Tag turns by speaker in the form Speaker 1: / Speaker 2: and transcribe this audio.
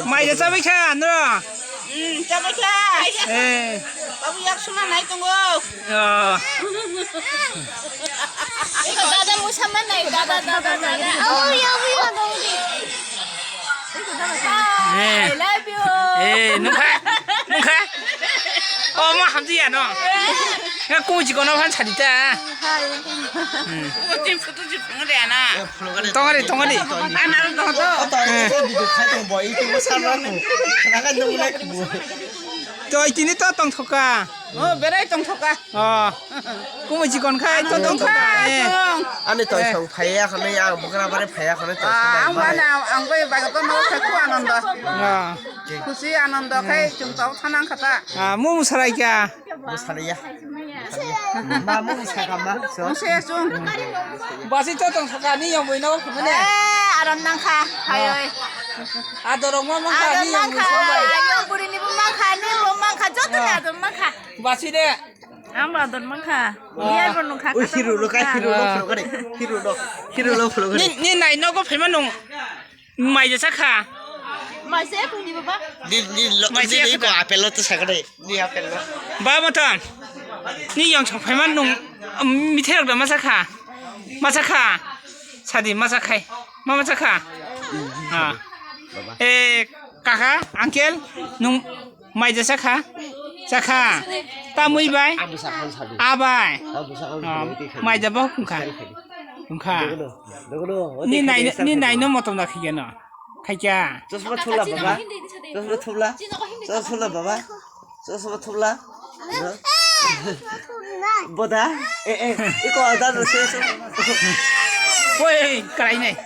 Speaker 1: 마이자 짜백차 너.
Speaker 2: 짜백차.
Speaker 1: 에.
Speaker 2: 바보 약수만 나이 똥거.
Speaker 3: 이거 나다 뭐 참만 나이 나다. 어우 여보야 너무. I love you.
Speaker 1: 에, 누가? 어머 함지야 너. 야 꼬지거나 한 차리자.
Speaker 2: 어찌 푸드지 붕어리 하나.
Speaker 1: 동아리.
Speaker 2: 나를 넣어도.
Speaker 1: 저 이끼니 또 똥토까.
Speaker 2: 메라이 똥 턱가.
Speaker 1: 꼬지건 카이 또 똥토까. 예.
Speaker 4: 안에 또 형 파야 하는 양 뭐가 말에 파야 하는 또
Speaker 2: 안 가나 안 거에 말고 또 너무 데리고 안 온다.
Speaker 1: 啊
Speaker 2: 굳이 안 온다. 해 중도 타난 가다.
Speaker 1: 아, 뭐무 살아있냐?
Speaker 4: 뭐 살이야 마무 살가마 저
Speaker 2: 무시해 좀.
Speaker 1: 맛이 또 똥토까. 니 영부이 나고 그러네.
Speaker 3: 아람난카 하여이.
Speaker 1: 아도록 뭐만카. 니 영부이 소바이.
Speaker 3: 아람난카 영부리니 분만카 니 분만카 저도 나도만카.
Speaker 1: 맛이래.
Speaker 3: 아무라도만카. 미알분만카.
Speaker 4: 히루로 가 히루로 그래 히루로 그래
Speaker 1: 니 나이 너고 별만 농. 마이자 사카.
Speaker 3: 마세 분이 봐봐.
Speaker 4: 니 이거 아펠로 또 사그래 니 아펠로
Speaker 1: 바보탄. 니 영청 별만 농. 밑에로 마사카. 사디 마사카이. 마사카. 아. 에, 까카, 앙켈, 농 마이자 사카. 사카. 따무이 바이.
Speaker 4: 아무사한 사비
Speaker 1: 아바이.
Speaker 4: 아무사한
Speaker 1: 마이자 뭐 kum카.
Speaker 4: 너거너
Speaker 1: 니 나이 너 못도 나 키게나. 카이자.
Speaker 4: 저스마 툴라 봐봐 저스마 봐봐 저스마 툴라 뭐다 에 이거 나도 세서
Speaker 1: 왜, 까라이네.